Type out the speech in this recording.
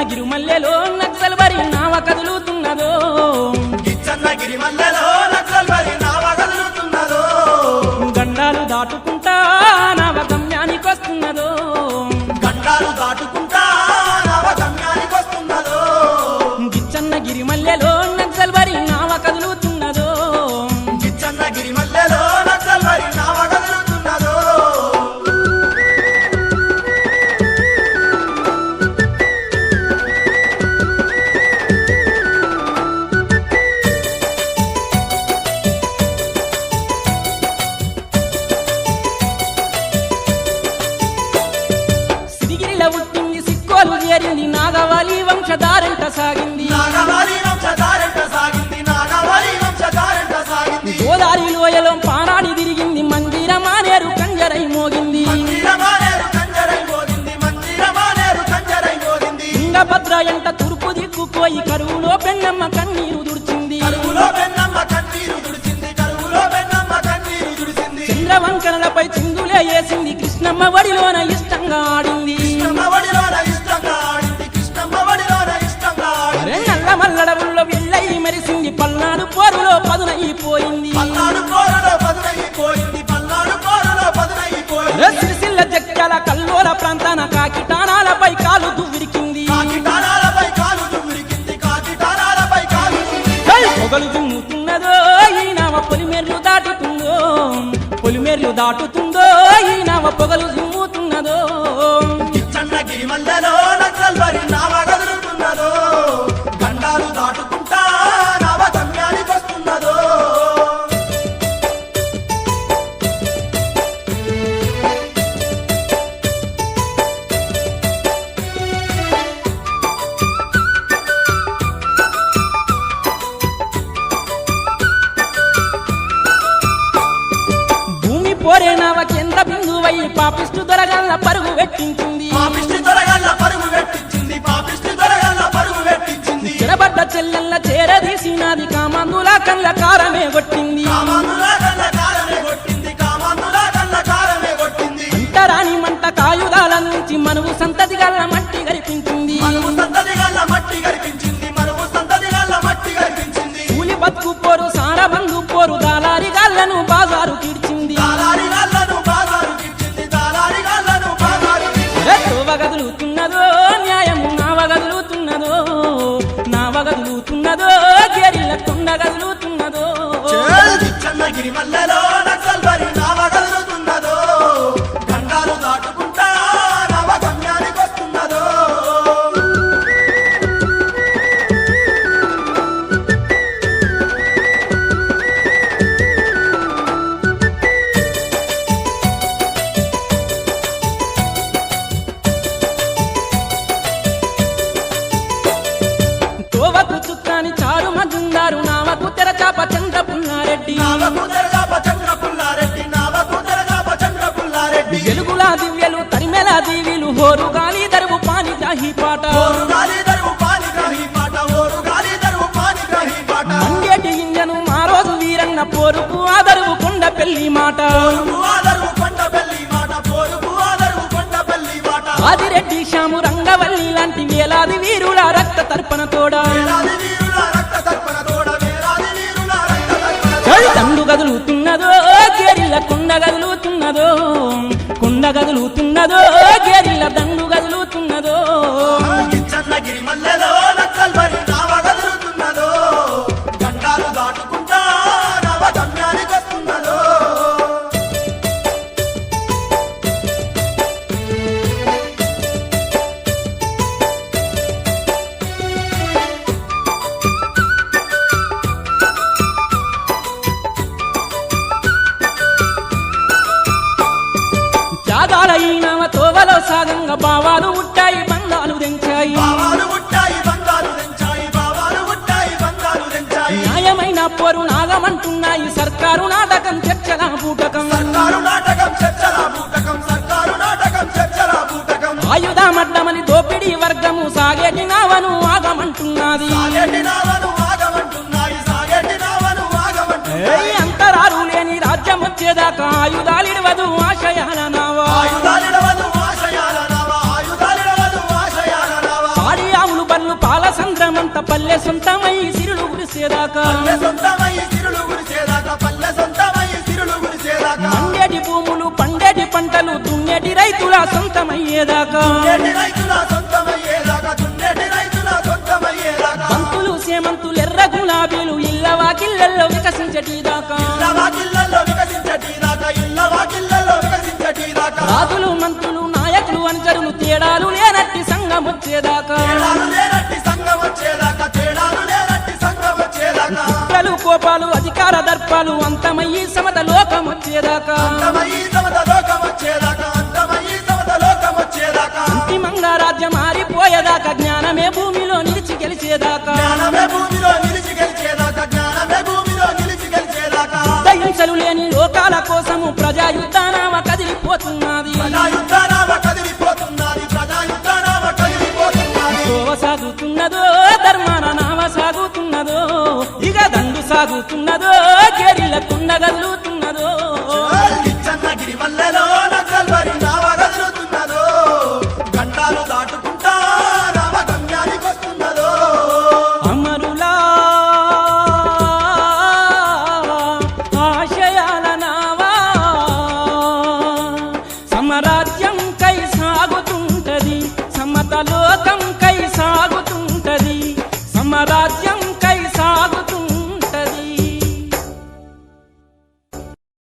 గిచ్చన్నగిరి మల్లెలో నక్సల్ బరి నావ కదులుతున్నదో గిచ్చన్నగిరి మల్లెలో నక్సల్ బరి నావ కదులుతున్నదో గండాలు దాటుకుంటా నావ గమ్యానికి వస్తున్నదో గండాలు దాటుకుంటా నావ గమ్యానికి వస్తున్నదో గిచ్చన్నగిరి మల్లెలో నక్సల్ బరి నావ కదులుతున్నదో గిచ్చన్నగిరి మల్లెలో నక్సల్ బరి నావ కదులుతున్నదో చేరింది నాగవాలి వంశధారంట సాగింది నాగవాలి వంశధారంట సాగింది నాగవాలి వంశధారంట సాగింది గోదావరి లోయలో పారాడి తిరిగింది మందిర మానేరు కంజరై మోగింది మందిర మానేరు కంజరై మోగింది మందిర మానేరు కంజరై మోగింది తుంగభద్ర ఎంట తూర్పు దిక్కుపోయి కరువులో పెన్నమ్మ కన్నీరు దుడిచింది కరువులో పెన్నమ్మ కన్నీరు దుడిచింది కరువులో పెన్నమ్మ కన్నీరు దుడిచింది చంద్రవంకనలపై చిందులే వేసింది కృష్ణమ్మ వడిలోన ఇష్టంగా ఆడింది కృష్ణమ్మ వడిలోన ఇష్టంగా ఆడింది కృష్ణమ్మ వడిలోన ఇష్టంగా ఆడింది నల్ల మల్లడవుల్లో వెళ్ళై మెరిసింది పల్నాడు పోరులో పదునైపోయింది పల్నాడు పోరులో పదునైపోయింది పల్నాడు పోరులో పదునైపోయింది సిరిసిల్ల జక్కల కల్లోల ప్రాంతాన కాకిటానాలపై కాలు దువ్విరికింది కాకిటానాలపై కాలు దువ్విరికింది కాకిటానాలపై కాలు పొగలు దుమ్ముతున్నదో ఈ నావ పొలిమేర్లు దాటుతుందో పొలిమేర్లు దాటుతుందో ఈ నావ పొగలు దుమ్ముతున్నదో గిచ్చన్నగిరి మల్లెలో నక్సల్ బరి నావ కదులుతున్నదో గండాలు దాటుకుంటా నావ గమ్యానికి వస్తున్నదో భూమి పోరే నావ కేంద్ర బిందువై పాపిస్తు దొరగల్ల పరుగు పెట్టించింది పాపిష్టి దొరగల్ల పరుగు పెట్టించింది పాపిష్టి దొరగల్ల పరుగు పెట్టించింది చెరబడ్డ చెల్లెల్ల చేరదీసినది కామందుల కళ్ళ కారమే కొట్టింది కామాంధుల కళ్ళ కారమే కొట్టింది కామాంధుల కళ్ళ కారమే కొట్టింది అంటరాని మంట కాయుధాల నుంచి మనువు సంతతి గల్ల మట్టి గరిపించింది మనువు సంతతి గల్ల మట్టి గరిపించింది మనువు సంతతి గల్ల మట్టి గరిపించింది కూలి బతుకు పోరు సారబందు పోరు దాలారి గాళ్లను బాజారు తీర్చింది దాలారి గల్లను బాగారు గిచ్చింది దాలారి గల్లను బాగారు తోవ గదులుతున్నదో న్యాయము నావ గదులుతున్నదో నావ గదులుతున్నదో గేరిల్ల కొండ గదులుతున్నదో గిచ్చన్నగిరి మల్లెలో నక్సల్ బరి నావ కదులుతున్నదో గండాలు దాటుకుంటా నావ గమ్యానికి వస్తున్నదో తోవకు చుక్కాని చారు మజుందారు నావకు తెరచాప చంద్రపున్నారెడ్డి నావకు తెరగాప చంద్రపుల్లారెడ్డి నావకు తెరగాప చంద్రపుల్లారెడ్డి వెలుగులా దివ్యలు తరిమెలా దీవిలు హోరు గాలి దరువు పాని జాహి పాట ఓరు గాలి దరువు పాని గ్రహి పాట ఓరు గాలి దరువు పాని గ్రహి పాట మండేటి ఇంజను మా రోజు వీరన్న పోరుకు ఆదరువు కొండ పెళ్లి మాట పోరుకు ఆదరువు కొండ పెళ్లి మాట పోరుకు ఆదరువు కొండ పెళ్లి మాట ఆదిరెడ్డి శ్యాము రంగవల్లి లాంటి వేలాది వీరుల రక్త తర్పణ తోడా వేలాది వీరుల రక్త తర్పణ తోడ వేలాది వీరుల రక్త తర్పణ తండు గదులుతున్నదో గేరిల్ల కొండ గదులుతున్నదో కొండ గదులుతున్నదో గేరిల్ల దండు గదులుతున్నదో గిచ్చన్నగిరి మల్లెలో నక్సల్ బరి నావ కదులుతున్నదో గండాలు దాటుకుంటా నావ గమ్యానికి వస్తున్నదో త్యాగాలైనవ తోవలో సాగంగా భావాలు ఉంటాయి బంధాలు తెంచాయి బావాలు ముట్టాయి బంగారు తెంచాయి బావాలు ముట్టాయి బంగారు తెంచాయి న్యాయమైన పోరు నాగమంటున్నాయి సర్కారు నాటకం చర్చల బూటకం సర్కారు నాటకం చర్చల బూటకం సర్కారు నాటకం చర్చల బూటకం ఆయుధమడ్డమని దోపిడీ వర్గము సాగేటి నావను ఆగమంటున్నది సాగేటి నావను ఆగమంటున్నాయి సాగేటి నావను ఆగమంటున్నాయి అంతరారు లేని రాజ్యం వచ్చేదాకా ఆయుధాలిడవదు ఆశయాల నావా ఆయుధాలిడవదు ఆశయాల నావ ఆయుధాలిడవదు ఆశయాల నావ పాడి ఆవులు పల్లె సొంతమై సిరులు గురిసేదాకా పల్లె సొంతమై సిరులు గురిసేదాకా పల్లె సొంతమై సిరులు గురిసేదాకా మండేటి భూములు పండేటి పంటలు దున్నేటి రైతుల సొంతమయ్యేదాకా దున్నేటి రైతుల సొంతమయ్యేదాకా దున్నేటి రైతుల సొంతమయ్యేదాకా బంతులు సేమంతులు ఎర్ర గులాబీలు ఇళ్ళ వాకిళ్ళల్లో వికసించటిదాకా ఇళ్ళ వాకిళ్ళల్లో వికసించటిదాకా ఇళ్ళ వాకిళ్ళల్లో వికసించటిదాకా రాజులు మంత్రులు నాయకులు అనుచరులు తేడాలు లేనట్టి సంఘం వచ్చేదాకా తేడాలు లేనట్టి సంఘం వచ్చేదాకా తేడాలు లేనట్టి సంఘం వచ్చేదాకా కుట్రలు కోపాలు అధికార దర్పాలు అంతమయ్యి సమత లోకం వచ్చేదాకా అంతమయ్యి సమత లోకం వచ్చేదాకా అంతమయ్యి సమత లోకం వచ్చేదాకా అంతిమంగా రాజ్యం మారిపోయేదాకా జ్ఞానమే భూమిలో నిలిచి గెలిచేదాకా జ్ఞానమే భూమిలో నిలిచి గెలిచేదాకా జ్ఞానమే భూమిలో నిలిచి గెలిచేదాకా హింసలు లేని లోకాల కోసము ప్రజాయుద్ధాన